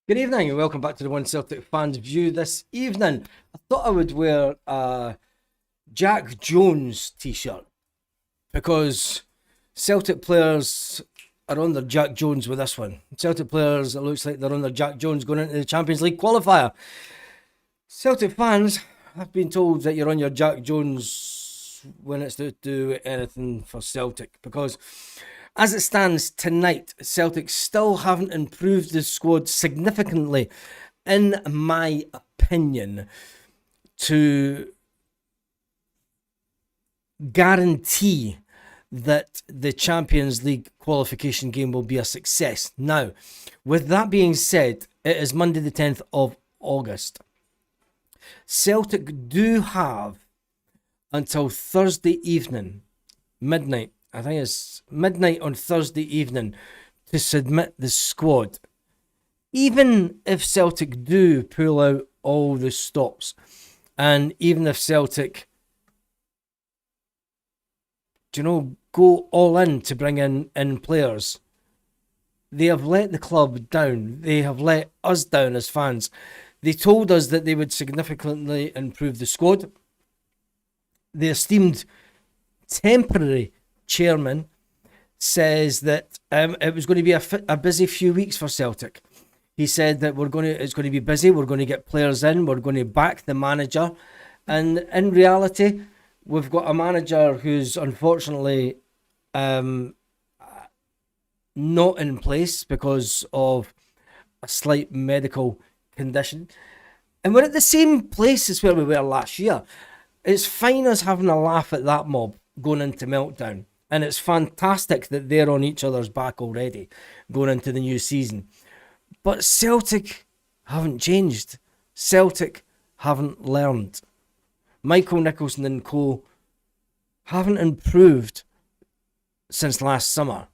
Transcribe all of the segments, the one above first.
Good evening and welcome back to the One Celtic Fans View this evening. I thought I would wear a Jack Jones t-shirt because Celtic players are on their Jack Jones with this one. Celtic players, it looks like they're on their Jack Jones going into the Champions League qualifier. Celtic fans have been told that you're on your Jack Jones when it's to do anything for Celtic because as it stands tonight, Celtic still haven't improved the squad significantly, in my opinion, to guarantee that the Champions League qualification game will be a success. Now, with that being said, it is Monday the 10th of August. Celtic do have until Thursday evening, midnight, I think it's midnight on Thursday evening, to submit the squad. Even if Celtic do pull out all the stops, and even if Celtic, go all in to bring in players, they have let the club down. They have let us down as fans. They told us that they would significantly improve the squad. The esteemed temporary chairman says that it was going to be a busy few weeks for Celtic. He said that it's going to be busy. We're going to get players in. We're going to back the manager. And in reality, we've got a manager who's unfortunately not in place because of a slight medical condition. And we're at the same place as where we were last year. It's fine us having a laugh at that mob going into meltdown. And it's fantastic that they're on each other's back already going into the new season. But Celtic haven't changed. Celtic haven't learned. Michael Nicholson and co haven't improved since last summer.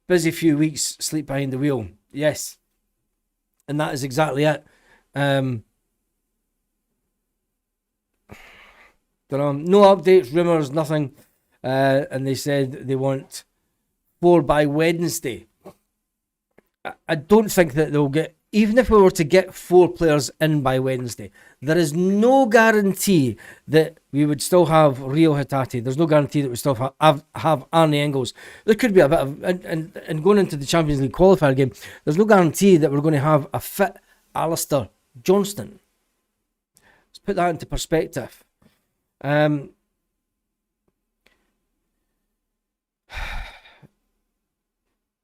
Busy few weeks, sleep behind the wheel. Yes. And that is exactly it. No updates, rumours, nothing. And they said they want 4 by Wednesday. I don't think that they'll get, even if we were to get 4 players in by Wednesday, there is no guarantee that we would still have Rio Hatate. There's no guarantee that we still have Arnie Engels. There could be a bit of, and going into the Champions League qualifier game, there's no guarantee that we're going to have a fit Alistair Johnston. Let's put that into perspective. Do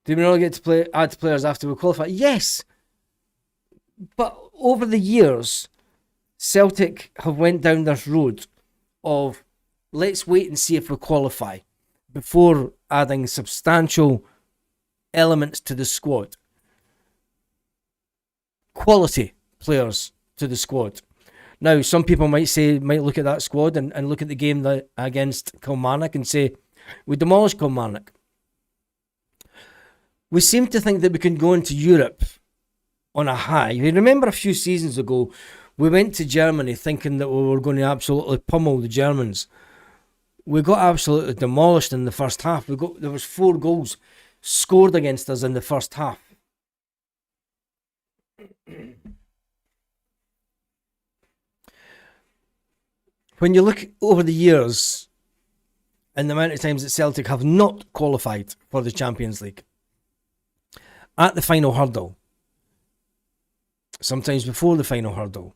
we not get to add players after we qualify? Yes. But over the years, Celtic have went down this road of let's wait and see if we qualify before adding substantial elements to the squad. Quality players to the squad. Now, some people might look at that squad and look at the game against Kilmarnock and say, we demolished Kilmarnock. We seem to think that we can go into Europe on a high. You remember a few seasons ago, we went to Germany thinking that we were going to absolutely pummel the Germans. We got absolutely demolished in the first half. There was 4 goals scored against us in the first half. When you look over the years and the amount of times that Celtic have not qualified for the Champions League, at the final hurdle, sometimes before the final hurdle,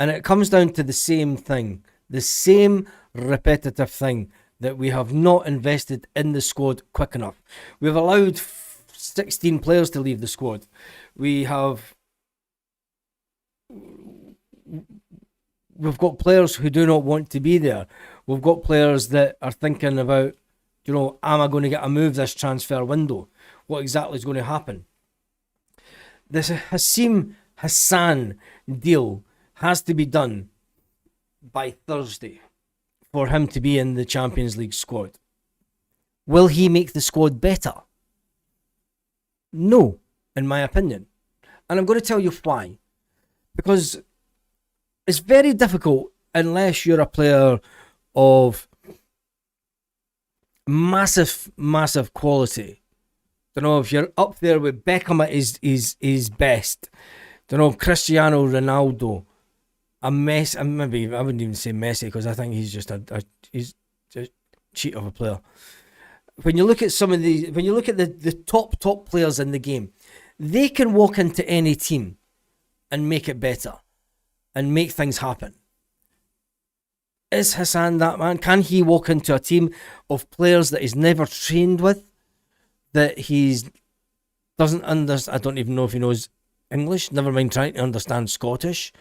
and it comes down to the same thing, the same repetitive thing, that we have not invested in the squad quick enough. We've allowed 16 players to leave the squad. We've got players who do not want to be there. We've got players that are thinking about, am I going to get a move this transfer window? What exactly is going to happen? This Hasim Hassan deal has to be done by Thursday for him to be in the Champions League squad. Will he make the squad better? No, in my opinion. And I'm going to tell you why. Because it's very difficult unless you're a player of massive quality Don't know if you're up there with Beckham at his best. Don't know, Cristiano Ronaldo, a mess. Maybe I wouldn't even say Messi because I think he's just he's a cheat of a player. When you look at the top players in the game, they can walk into any team and make it better and make things happen. Is Hassan that man? Can he walk into a team of players that he's never trained with, that he's doesn't understand? I don't even know if he knows English, never mind trying to understand Scottish,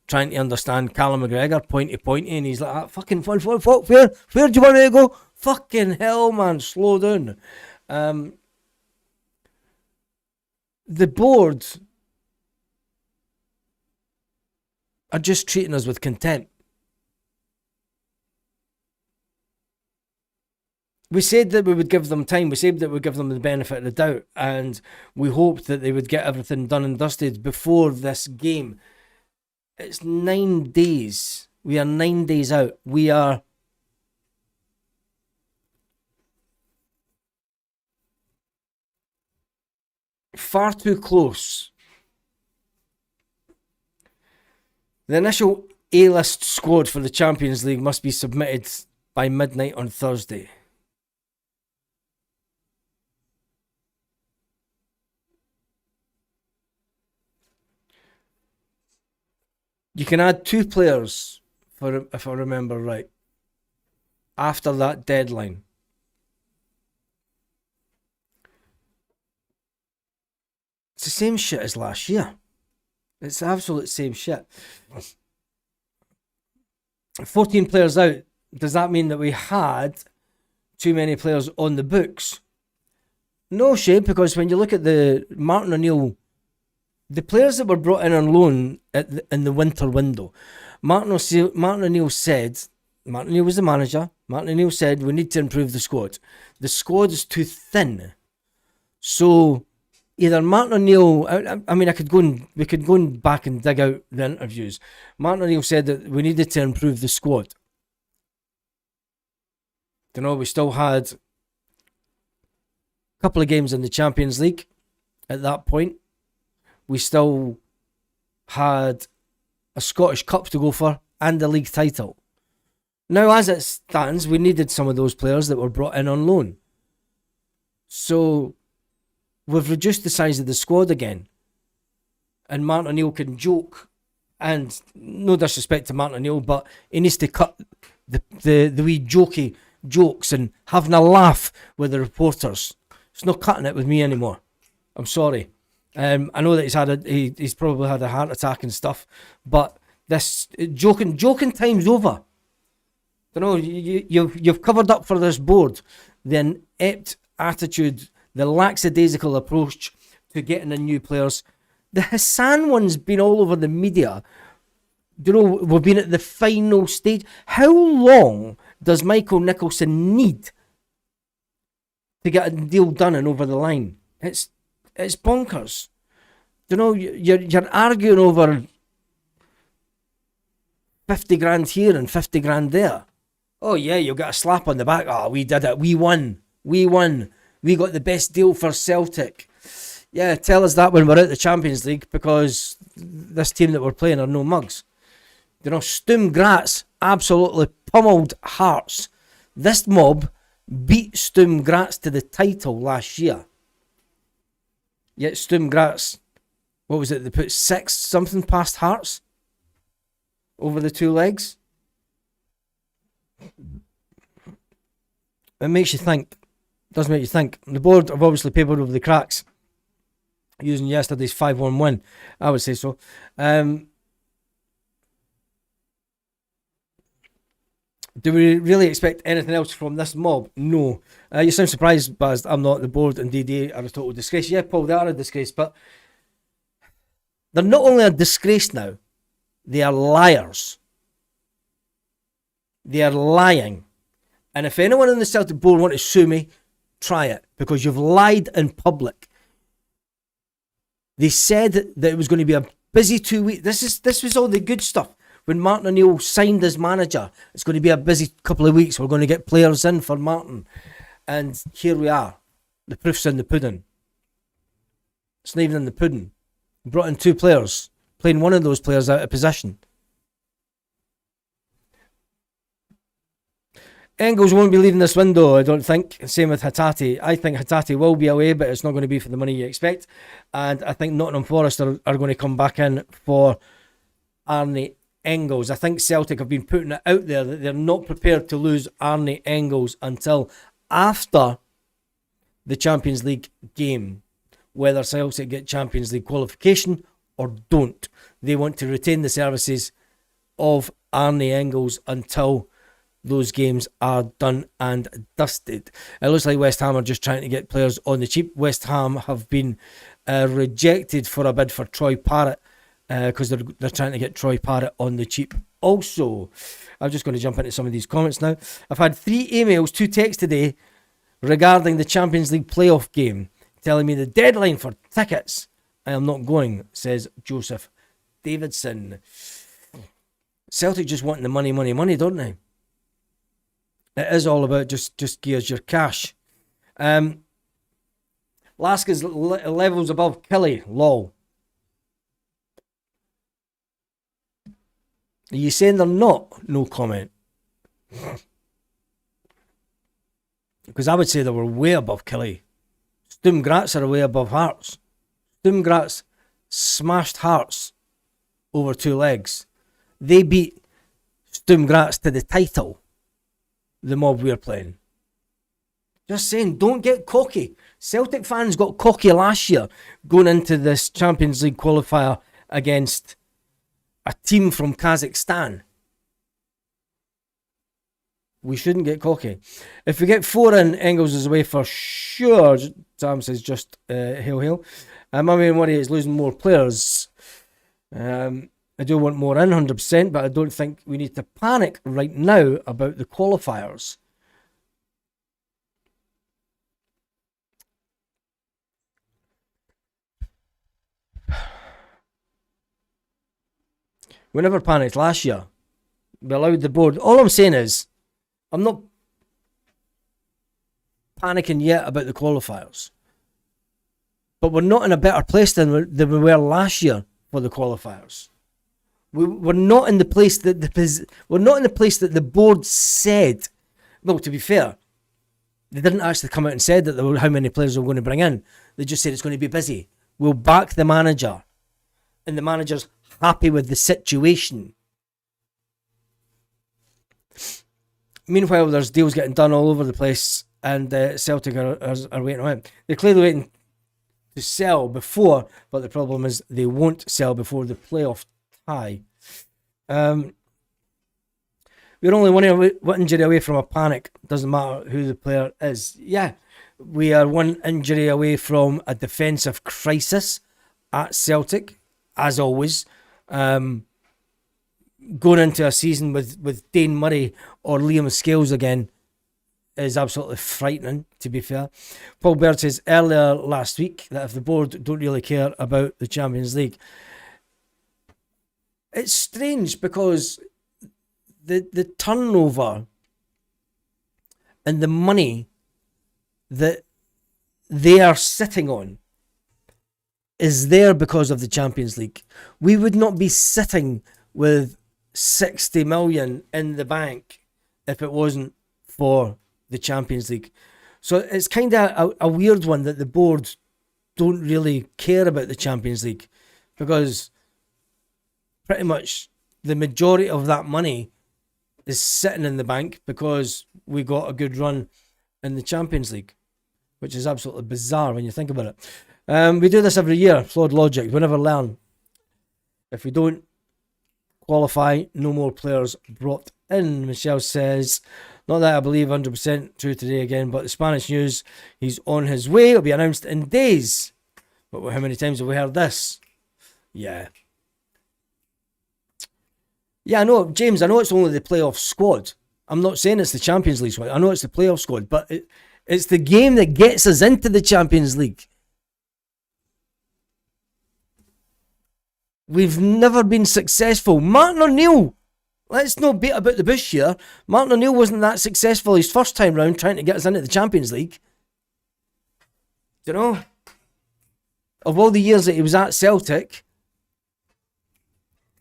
trying to understand Callum McGregor, pointy, and he's like, fucking, where do you want me to go? Fucking hell, man, slow down. The board are just treating us with contempt. We said that we would give them time. We said that we would give them the benefit of the doubt. And we hoped that they would get everything done and dusted before this game. It's 9 days. We are 9 days out. We are far too close. The initial A-list squad for the Champions League must be submitted by midnight on Thursday. You can add 2 players, if I remember right, after that deadline. It's the same shit as last year. It's the absolute same shit. 14 players out. Does that mean that we had too many players on the books? No, Shay, because when you look at the Martin O'Neill, the players that were brought in on loan in the winter window, Martin O'Neill said, Martin O'Neill was the manager, Martin O'Neill said we need to improve the squad. The squad is too thin. So either Martin O'Neill, I mean, we could go back and dig out the interviews. Martin O'Neill said that we needed to improve the squad. You know, we still had a couple of games in the Champions League at that point. We still had a Scottish Cup to go for and a league title. Now, as it stands, we needed some of those players that were brought in on loan. So we've reduced the size of the squad again. And Martin O'Neill can joke, and no disrespect to Martin O'Neill, but he needs to cut the wee jokey jokes and having a laugh with the reporters. It's not cutting it with me anymore. I'm sorry. I know that he's probably had a heart attack and stuff, but this joking time's over. You know, you've covered up for this board the inept attitude, the lackadaisical approach to getting in new players. The Hassan one's been all over the media. You know, we've been at the final stage. How long does Michael Nicholson need to get a deal done and over the line? It's bonkers. You know, you're arguing over 50 grand here and 50 grand there. Oh yeah, you'll get a slap on the back. Oh, we did it. We won. We got the best deal for Celtic. Yeah, tell us that when we're at the Champions League, because this team that we're playing are no mugs. You know, Sturm Graz absolutely pummeled Hearts. This mob beat Sturm Graz to the title last year. Yet Sturm Graz, what was it? They put 6 something past Hearts over the 2 legs. It makes you think. It does make you think. The board have obviously papered over the cracks using yesterday's 5-1 win. I would say so. Do we really expect anything else from this mob? No. You sound surprised, Baz. I'm not. The board and DD are a total disgrace. Yeah, Paul, they are a disgrace, but they're not only a disgrace now, they are liars. They are lying. And if anyone in the Celtic board want to sue me, try it, because you've lied in public. They said that it was going to be a busy 2 weeks. This was all the good stuff. When Martin O'Neill signed as manager, it's going to be a busy couple of weeks. We're going to get players in for Martin. And here we are. The proof's in the pudding. It's not even in the pudding. Brought in 2 players, playing one of those players out of position. Engels won't be leaving this window, I don't think. Same with Hatate. I think Hatate will be away, but it's not going to be for the money you expect. And I think Nottingham Forest are going to come back in for Arne Engels. I think Celtic have been putting it out there that they're not prepared to lose Arne Engels until after the Champions League game. Whether Celtic get Champions League qualification or don't. They want to retain the services of Arne Engels until those games are done and dusted. It looks like West Ham are just trying to get players on the cheap. West Ham have been rejected for a bid for Troy Parrott because they're trying to get Troy Parrott on the cheap. Also, I'm just going to jump into some of these comments now. I've had 3 emails, 2 texts today regarding the Champions League playoff game, telling me the deadline for tickets. I am not going, says Joseph Davidson. Celtic just want the money, don't they? It is all about just gears your cash. Laska's levels above Killy. Lol. Are you saying they're not? No comment. Because I would say they were way above Killy. Sturm Graz are way above Hearts. Sturm Graz smashed Hearts over 2 legs. They beat Sturm Graz to the title. The mob we're playing. Just saying, don't get cocky. Celtic fans got cocky last year going into this Champions League qualifier against a team from Kazakhstan. We shouldn't get cocky. If we get 4 in, Engels is away for sure. Sam says just hail. My main worry is losing more players. I do want more in 100%, but I don't think we need to panic right now about the qualifiers. We never panicked last year. We allowed the board. All I'm saying is, I'm not panicking yet about the qualifiers. But we're not in a better place than we were last year for the qualifiers. We're not in the place that the board said. Well, to be fair, they didn't actually come out and said that how many players they were going to bring in. They just said it's going to be busy. We'll back the manager, and the manager's happy with the situation. Meanwhile, there's deals getting done all over the place, and Celtic are waiting on it. They're clearly waiting to sell before, but the problem is they won't sell before the playoff tie. We're only one injury away from a panic. Doesn't matter who the player is. Yeah, we are one injury away from a defensive crisis at Celtic, as always. Going into a season with Dane Murray or Liam Scales again is absolutely frightening, to be fair. Paul Baird says earlier last week that if the board don't really care about the Champions League, it's strange because the turnover and the money that they are sitting on is there because of the Champions League. We would not be sitting with 60 million in the bank if it wasn't for the Champions League. So it's kind of a weird one that the board don't really care about the Champions League, because pretty much the majority of that money is sitting in the bank because we got a good run in the Champions League, which is absolutely bizarre when you think about it. We do this every year, flawed logic. We never learn. If we don't qualify, no more players brought in. Michelle says, not that I believe 100% true today again, but the Spanish news, he's on his way. It'll be announced in days. But how many times have we heard this? Yeah, I know, James, I know it's only the playoff squad. I'm not saying it's the Champions League squad. I know it's the playoff squad, but it's the game that gets us into the Champions League. We've never been successful. Martin O'Neill, let's not beat about the bush here. Martin O'Neill wasn't that successful his first time round trying to get us into the Champions League. you know, of all the years that he was at Celtic,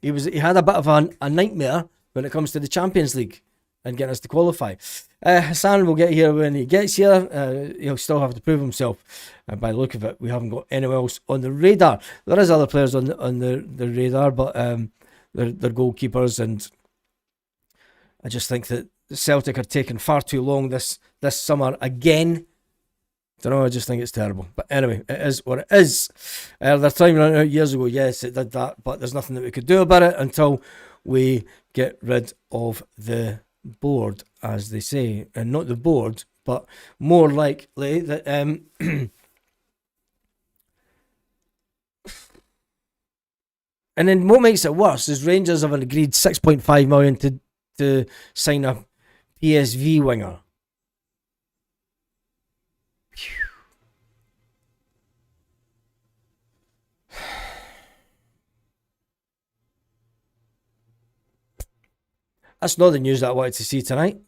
he had a bit of a nightmare when it comes to the Champions League and getting us to qualify. Hassan will get here when he gets here. He'll still have to prove himself. By the look of it, we haven't got anyone else on the radar. There is other players on the radar, but they're goalkeepers, and I just think that Celtic are taking far too long this summer again. Don't know, I just think it's terrible. But anyway, it is what it is. Their time ran out years ago, yes, it did that, but there's nothing that we could do about it until we get rid of the board, as they say. And not the board, but more likely that and then what makes it worse is Rangers have agreed 6.5 million to sign a PSV winger. That's not the news that I wanted to see tonight.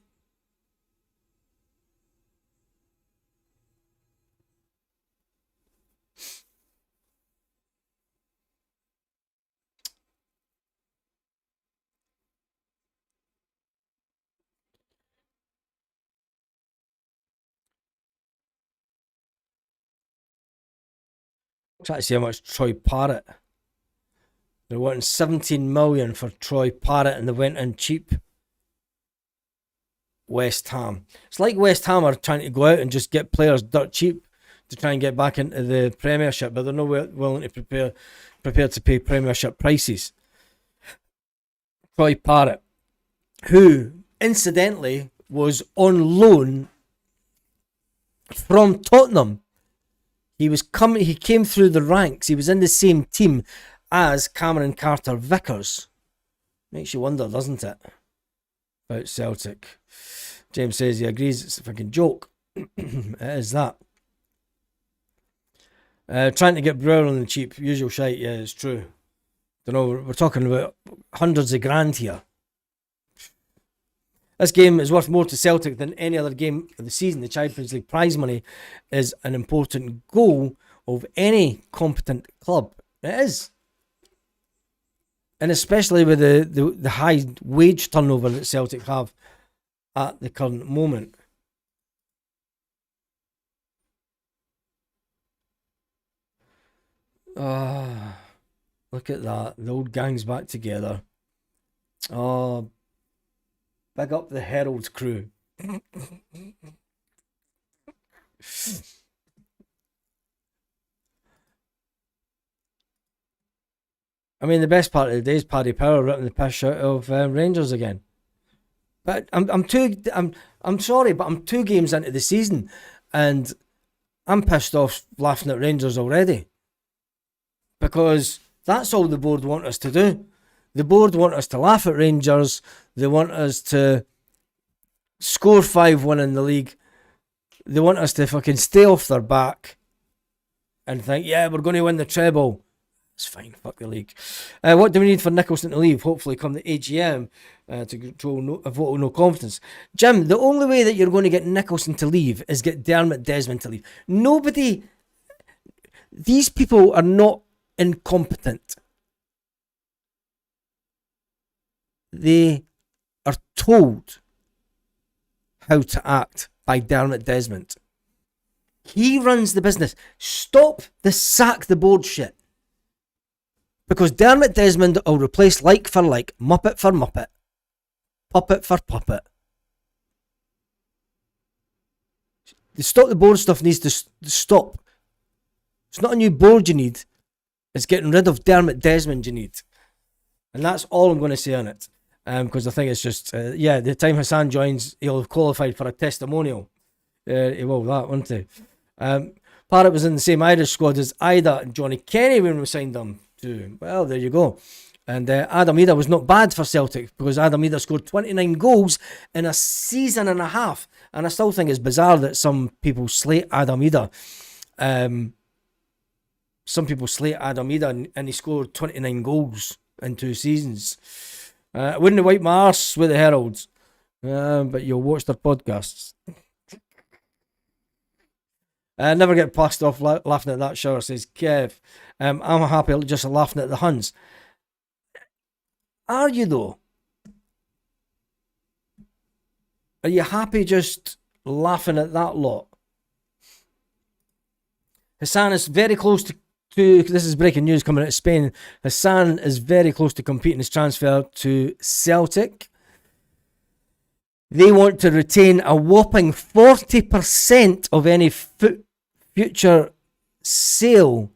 Try to see how much Troy Parrott. They're wanting 17 million for Troy Parrott, and they went in cheap. West Ham. It's like West Ham are trying to go out and just get players dirt cheap to try and get back into the Premiership, but they're not willing to prepare to pay Premiership prices. Troy Parrott, who incidentally was on loan from Tottenham. He came through the ranks. He was in the same team as Cameron Carter-Vickers. Makes you wonder, doesn't it? About Celtic. James says he agrees it's a fucking joke. It is that. Trying to get Brewer on the cheap. Usual shite, yeah, it's true. Don't know, we're talking about hundreds of grand here. This game is worth more to Celtic than any other game of the season. The Champions League prize money is an important goal of any competent club. It is. And especially with the high wage turnover that Celtic have at the current moment. Look at that. The old gang's back together. Oh, big up the Herald crew. I mean, the best part of the day is Paddy Power ripping the piss out of Rangers again. But I'm sorry, but I'm 2 games into the season, and I'm pissed off laughing at Rangers already. Because that's all the board want us to do. The board want us to laugh at Rangers. They want us to score 5-1 in the league. They want us to fucking stay off their back and think, yeah, we're going to win the treble. It's fine, fuck the league. What do we need for Nicholson to leave? Hopefully come the AGM to control a vote of no confidence. Jim, the only way that you're going to get Nicholson to leave is get Dermot Desmond to leave. Nobody... These people are not incompetent. They are told how to act by Dermot Desmond. He runs the business. Stop the sack the board shit. Because Dermot Desmond will replace like for like, Muppet for Muppet, puppet for puppet. The stop the board stuff needs to stop. It's not a new board you need. It's getting rid of Dermot Desmond you need. And that's all I'm going to say on it. Because I think it's just, the time Hassan joins, he'll have qualified for a testimonial. He will that, won't he? Parrott was in the same Irish squad as Ida and Johnny Kenny when we signed them too. Well, there you go. And Adam Ida was not bad for Celtic because Adam Ida scored 29 goals in a season and a half. And I still think it's bizarre that some people slate Adam Ida. Some people slate Adam Ida and he scored 29 goals in 2 seasons. I wouldn't wipe my arse with the Heralds, but you'll watch their podcasts. Never get passed off laughing at that shower, says Kev. I'm happy just laughing at the Huns. Are you though? Are you happy just laughing at that lot? Hassan is very close to this is breaking news coming out of Spain. Hassan is very close to completing his transfer to Celtic. They want to retain a whopping 40% of any future sale.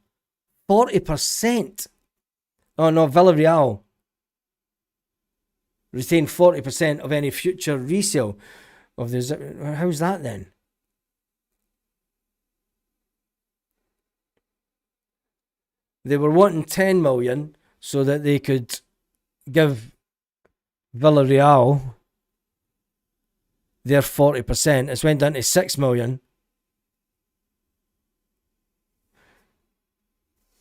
40%. Oh no, Villarreal retain 40% of any future resale of the. How's that then? They were wanting 10 million so that they could give Villarreal their 40%. It's went down to 6 million.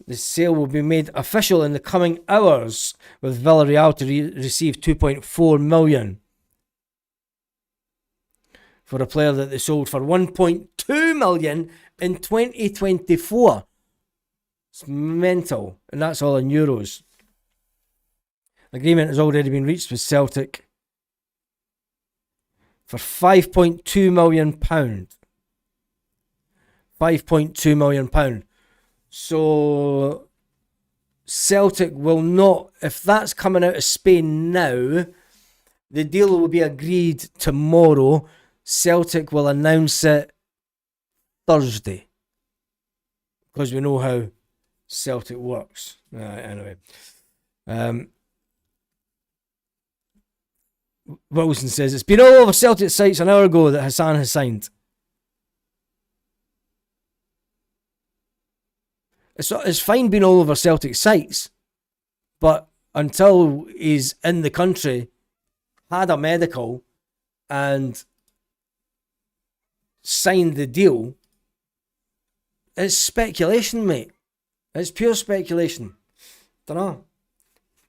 The sale will be made official in the coming hours, with Villarreal to receive 2.4 million for a player that they sold for 1.2 million in 2024. It's mental, and that's all in euros. Agreement has already been reached with Celtic for £5.2 million. £5.2 million. So Celtic will not, if that's coming out of Spain now, the deal will be agreed tomorrow. Celtic will announce it Thursday, because we know how Celtic works. Anyway. Wilson says, it's been all over Celtic sites an hour ago that Hassan has signed. It's fine being all over Celtic sites, but until he's in the country, had a medical, and signed the deal, it's speculation, mate. It's pure speculation. Don't know.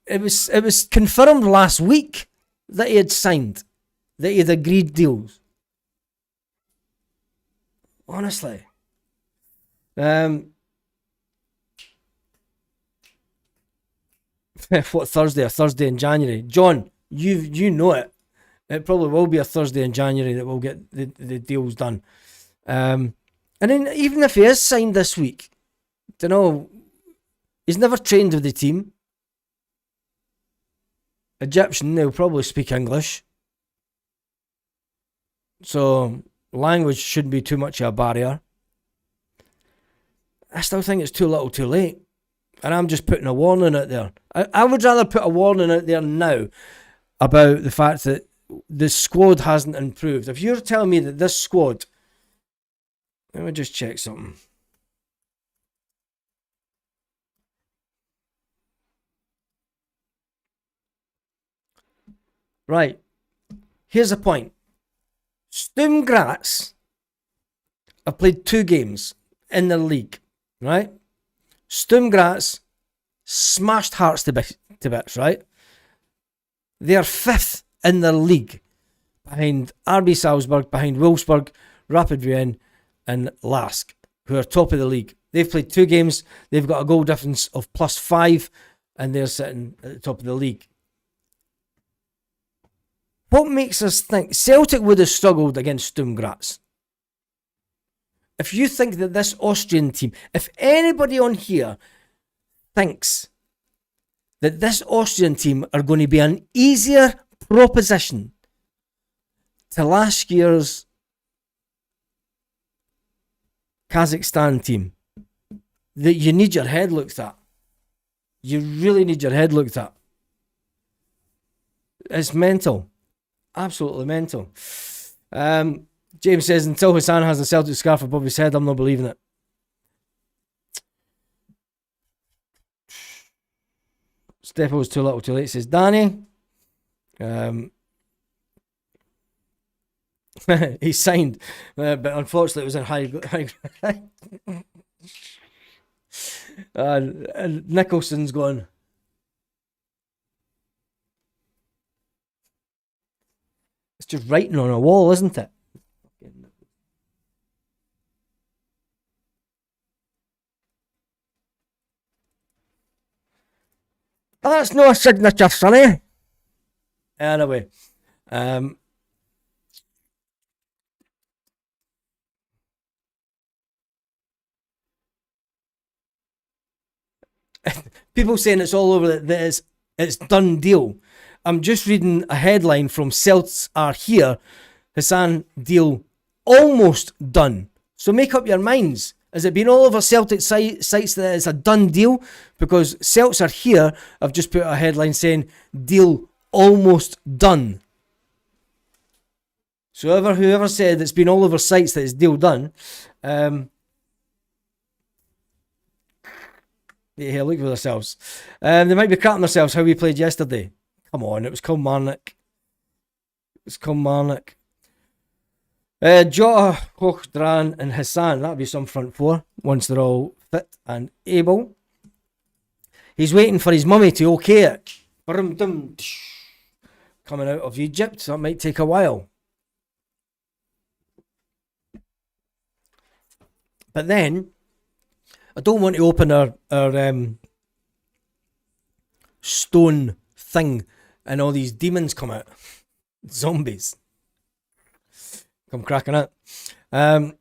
It was confirmed last week that he had signed, that he had agreed deals. Honestly. What Thursday? A Thursday in January. John, you know it. It probably will be a Thursday in January that we'll get the deals done. And then even if he is signed this week, don't know, he's never trained with the team. Egyptian, they'll probably speak English. So language shouldn't be too much of a barrier. I still think it's too little too late. And I'm just putting a warning out there. I would rather put a warning out there now about the fact that the squad hasn't improved. If you're telling me that this squad... Let me just check something. Right. Here's the point. Sturm Graz have played 2 games in the league. Right? Sturm Graz smashed Hearts to bits, right? They're 5th in the league, behind RB Salzburg, behind Wolfsburg, Rapid Wien, and Lask, who are top of the league. They've played 2 games. They've got a goal difference of +5, and they're sitting at the top of the league. What makes us think Celtic would have struggled against Sturm Graz? If you think that this Austrian team, if anybody on here thinks that this Austrian team are going to be an easier proposition to last year's Kazakhstan team, that you need your head looked at. You really need your head looked at. It's mental. Absolutely mental. James says, until Hassan has a Celtic scarf above his head, I'm not believing it. Steph was too little too late, says Danny. He signed, but unfortunately it was in high. And Nicholson's gone. It's just writing on a wall, isn't it? That's no signature, sonny. Anyway, people saying it's all over that it's done deal. I'm just reading a headline from Celts are here. Hassan deal almost done. So make up your minds. Has it been all over Celtic sites that it's a done deal? Because Celts are here. I've just put a headline saying deal almost done. So whoever said it's been all over sites that it's deal done, yeah, look for themselves. They might be crapping themselves how we played yesterday. Come on, it was Kilmarnock. Jota, Koch, Dran and Hassan. That'll be some front four once they're all fit and able. He's waiting for his mummy to okay it. Coming out of Egypt. That might take a while. But then, I don't want to open our stone thing and all these demons come out. Zombies. Come cracking out. Right,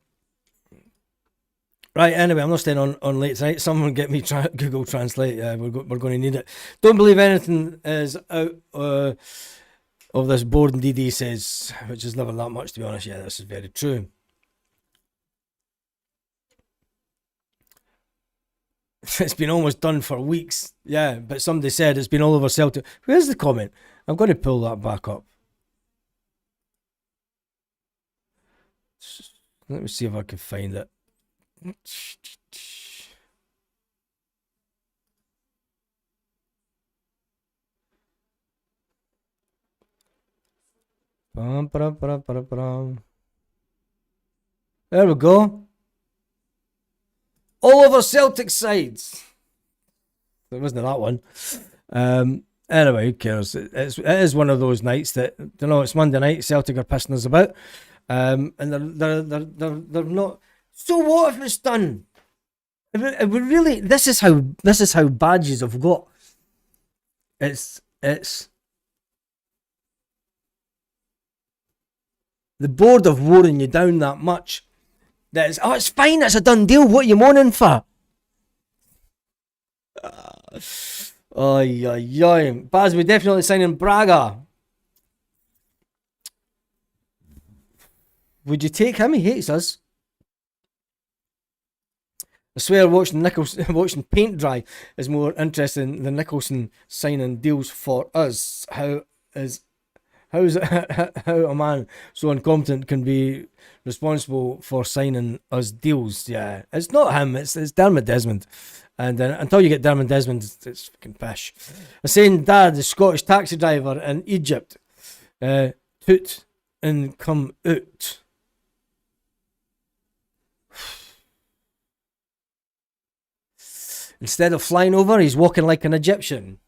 anyway, I'm not staying on late tonight. Someone get me Google Translate. We're going to need it. Don't believe anything is out of this board, and DD says, which is never that much, to be honest. Yeah, this is very true. It's been almost done for weeks. Yeah, but somebody said it's been all over Celtic. Where's the comment? I'm going to pull that back up. Let me see if I can find it. There we go. All over Celtic sides. It wasn't that one. Anyway, who cares? It is one of those nights that, you know, it's Monday night. Celtic are pissing us about, and they're not. So what if it's done? It would really. This is how badges have got. It's the board of wearing you down that much. It's fine, it's a done deal. What are you moaning for? Baz, we definitely signing Braga. Would you take him? He hates us. I swear watching paint dry is more interesting than Nicholson signing deals for us. How a man so incompetent can be responsible for signing us deals? Yeah, it's not him. It's Dermot Desmond, and until you get Dermot Desmond, it's fucking pish. I'm saying, Dad, the Scottish taxi driver in Egypt, toot and come out. Instead of flying over, he's walking like an Egyptian.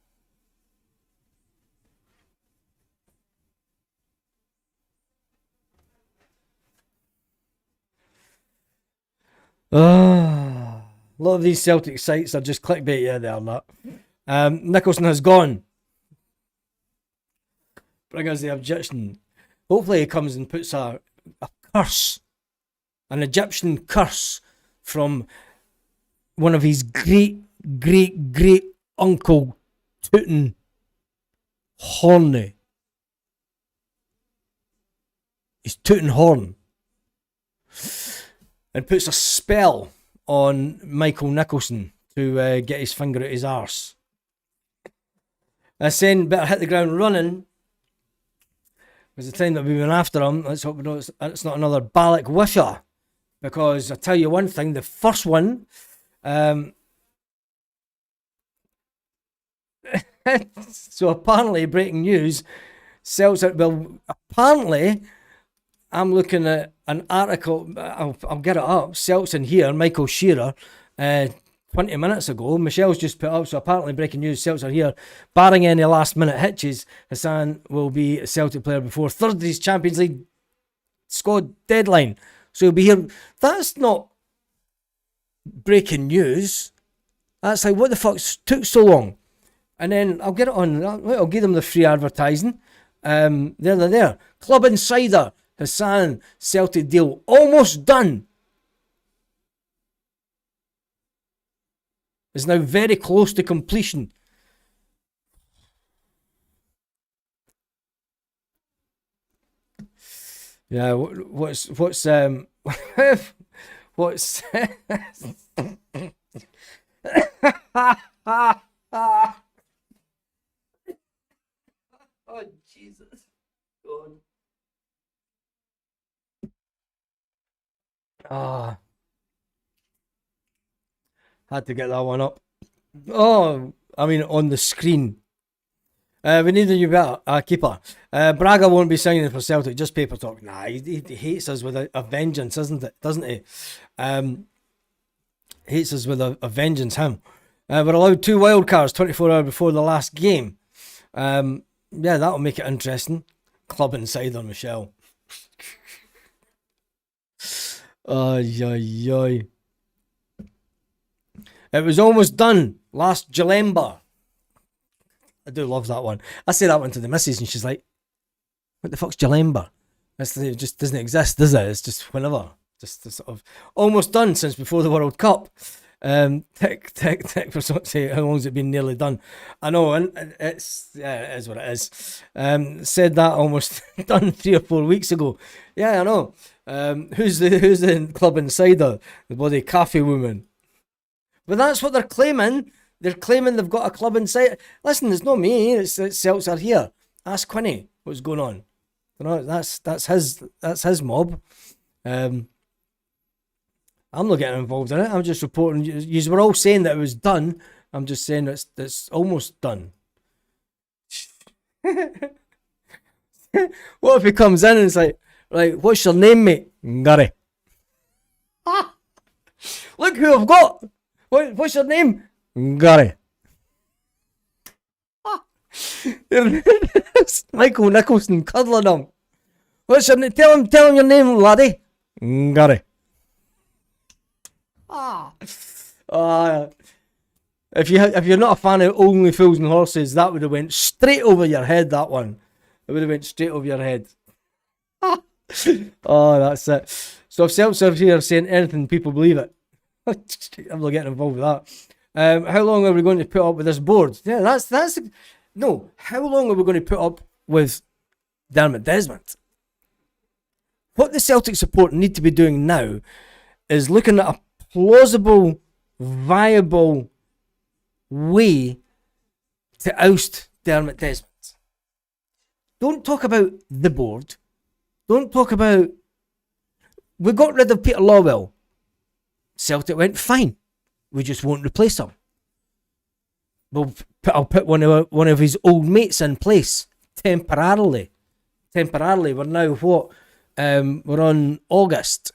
A lot of these Celtic sites are just clickbait. Yeah, they are not. Nicholson has gone. Bring us the Egyptian. Hopefully he comes and puts a curse, an Egyptian curse from one of his great uncle Tootin Horny. He's Tootin Horn. And puts a spell on Michael Nicholson to get his finger out his arse. Saying better hit the ground running. It was the time that we went after him. Let's hope it's not another Balak Wisher. Because I tell you one thing, the first one, so apparently, breaking news, Celtic, well, apparently, I'm looking at an article, I'll get it up, Celts in here, Michael Shearer, 20 minutes ago. Michelle's just put up, so apparently breaking news, Celts are here. Barring any last minute hitches, Hassan will be a Celtic player before Thursday's Champions League squad deadline. So he'll be here. That's not breaking news. That's like, what the fuck took so long? And then I'll get it on. I'll give them the free advertising. There they're there. Club Insider, Hassan Celtic deal almost done. Is now very close to completion. Yeah, what's what's oh Jesus God. Ah, had to get that one up. Oh, I mean on the screen. We need a new keeper. Braga won't be signing for Celtic, just paper talk. Nah, he hates us with a vengeance, doesn't he? Hates us with a vengeance, him. We're allowed 2 wild cards 24 hours before the last game. Yeah, that'll make it interesting. Club Insider, Michelle. It was almost done last Jalemba. I do love that one. I say that one to the missus and she's like, what the fuck's Jalemba? It just doesn't exist, does it? It's just whenever. Just sort of almost done since before the World Cup. Tick for say how long's it been nearly done? I know, and it is what it is. Said that almost done 3 or 4 weeks ago. Yeah, I know. Who's the Club Insider? The bloody cafe woman. But that's what they're claiming. They're claiming they've got a Club Insider. Listen, it's not me. It's Celts are here. Ask Quinny what's going on. You know, that's his mob. I'm not getting involved in it. I'm just reporting. You were all saying that it was done. I'm just saying it's almost done. What if he comes in and it's like, what's your name, mate? Gary. Look who I've got. What's your name? Gary. Michael Nicholson cuddling him. What's your name? Tell him your name, laddie. Gary. If you're not a fan of Only Fools and Horses, that would have went straight over your head. That one, it would have went straight over your head. Oh, that's it. So if Celtics here saying anything, people believe it. I'm not getting involved with that. How long are we going to put up with this board? Yeah, that's no. How long are we going to put up with Dermot Desmond? What the Celtic support need to be doing now is looking at a plausible, viable way to oust Dermot Desmond. Don't talk about the board. Don't talk about... We got rid of Peter Lawwell. Celtic went, fine. We just won't replace him. I'll put one of his old mates in place temporarily. We're now what? We're on August.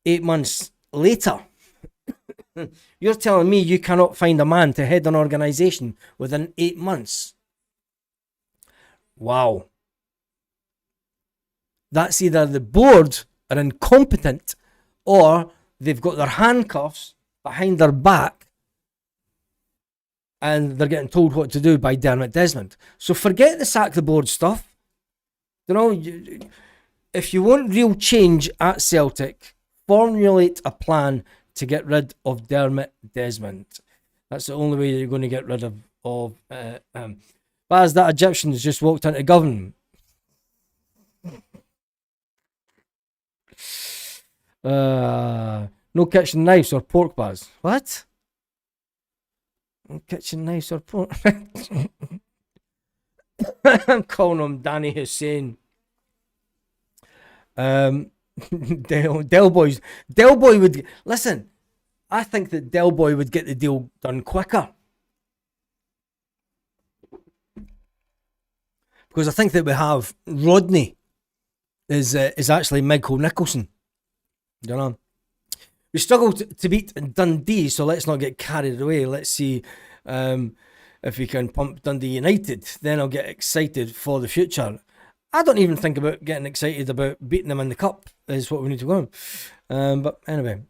8 months later. You're telling me you cannot find a man to head an organisation within 8 months? Wow. That's either the board are incompetent or they've got their handcuffs behind their back and they're getting told what to do by Dermot Desmond. So forget the sack the board stuff. You know, if you want real change at Celtic, formulate a plan to get rid of Dermot Desmond. That's the only way you're going to get rid of Baz, that Egyptian has just walked into government. No kitchen knives or pork, Baz. What? No kitchen knives or pork? I'm calling him Danny Hussein. Del Boy would listen. I think that Del Boy would get the deal done quicker because I think that we have Rodney is actually Michael Nicholson. You know, we struggled to beat Dundee, so let's not get carried away. Let's see if we can pump Dundee United. Then I'll get excited for the future. I don't even think about getting excited about beating them in the cup is what we need to go on. But anyway,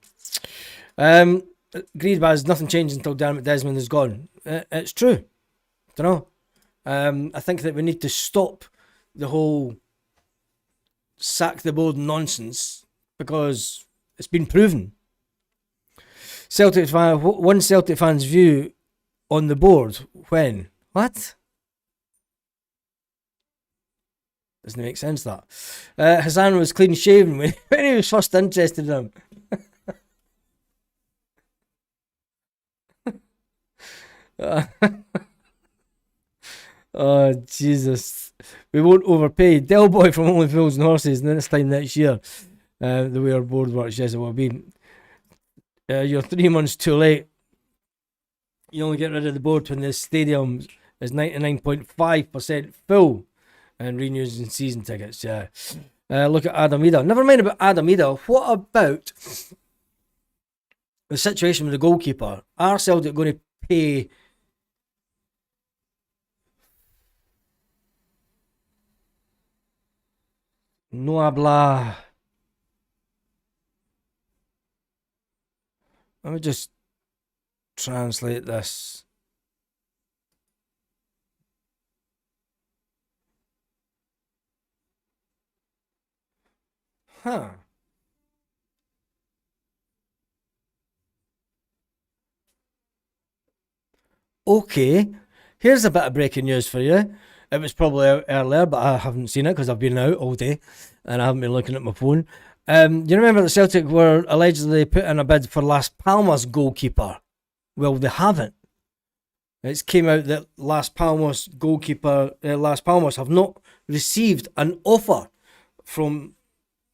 agreed, Baz, nothing changed until Dermot Desmond is gone. It's true. Don't know. I think that we need to stop the whole sack the board nonsense because it's been proven. One Celtic fan's view on the board when? What? Doesn't make sense, that. Hassan was clean shaven when he was first interested in him. Oh, Jesus. We won't overpay. Del Boy from Only Fools and Horses, and this time next year. The way our board works, yes, it will be. You're 3 months too late. You only get rid of the board when the stadium is 99.5% full and renews in season tickets. Yeah. Look at Adam Ida. Never mind about Adam Ida. What about the situation with the goalkeeper? Are Celtic going to pay no habla? Let me just translate this. Huh. Okay. Here's a bit of breaking news for you. It was probably out earlier, but I haven't seen it because I've been out all day and I haven't been looking at my phone. You remember that Celtic were allegedly put in a bid for Las Palmas goalkeeper? Well, they haven't. It's came out that Las Palmas goalkeeper, Las Palmas have not received an offer from.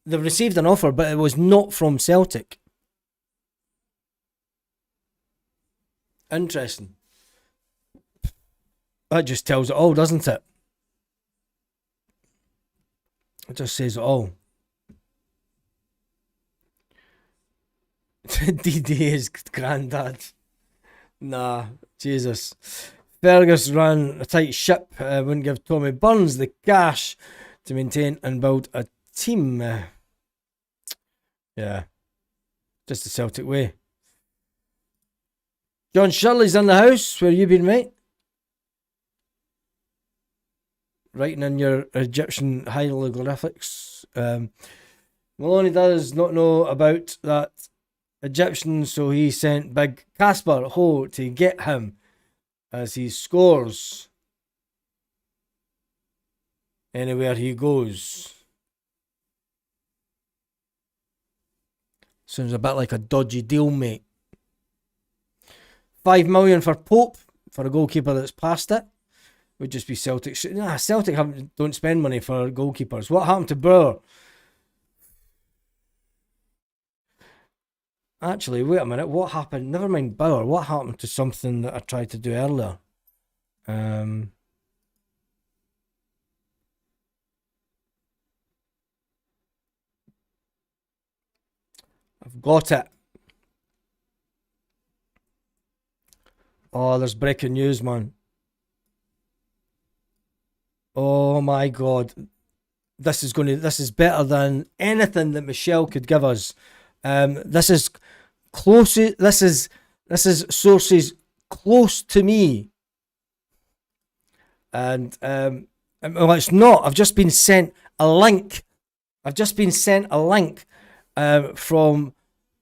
They've received an offer, but it was not from Celtic. Interesting. That just tells it all, doesn't it? It just says it all. DD is granddad. Nah, Jesus. Fergus ran a tight ship, wouldn't give Tommy Burns the cash to maintain and build a team. Yeah, just the Celtic way. John Shirley's in the house. Where you been, mate? Writing in your Egyptian hieroglyphics. Maloney does not know about that Egyptian, so he sent big Casper Ho to get him as he scores anywhere he goes. Sounds a bit like a dodgy deal, mate. 5 million for Pope for a goalkeeper that's past it. Would just be Celtic. Nah, Celtic don't spend money for goalkeepers. What happened to Bauer? Actually, wait a minute. What happened? Never mind Bauer. What happened to something that I tried to do earlier? I've got it. Oh, there's breaking news, man. Oh my God. This is better than anything that Michelle could give us. This is close. This is sources close to me. And well, it's not. I've just been sent a link. From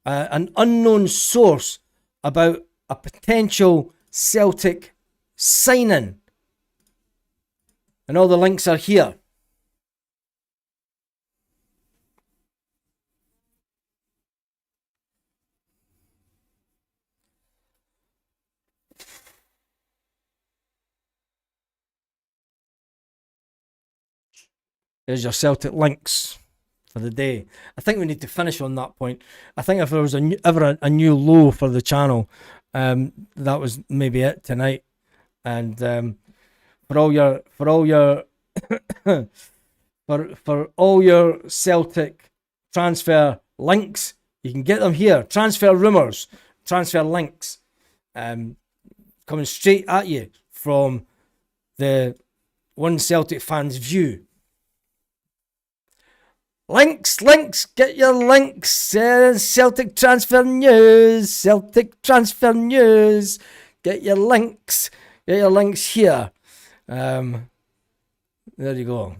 an unknown source about a potential Celtic signing. And all the links are here. There's your Celtic links for the day. I think we need to finish on that point. I think if there was ever a new low for the channel, that was maybe it tonight. And for all your for all your Celtic transfer links, you can get them here. Transfer rumours, transfer links, coming straight at you from the One Celtic Fan's view. Links, get your links. Celtic transfer news. Get your links. Get your links here. There you go.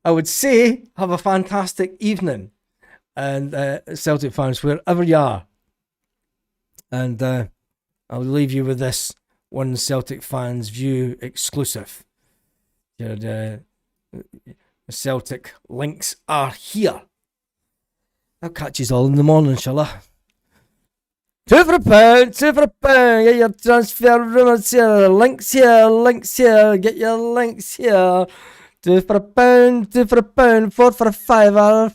I would say have a fantastic evening, and Celtic fans, wherever you are. And I'll leave you with this one Celtic fans view exclusive. The Celtic links are here. I'll catch you all in the morning, inshallah. £2 for £1, £2 for £1. Get your transfer rumours here, links here, get your links here. £2 for £1, £2 for £1, £4 for £5.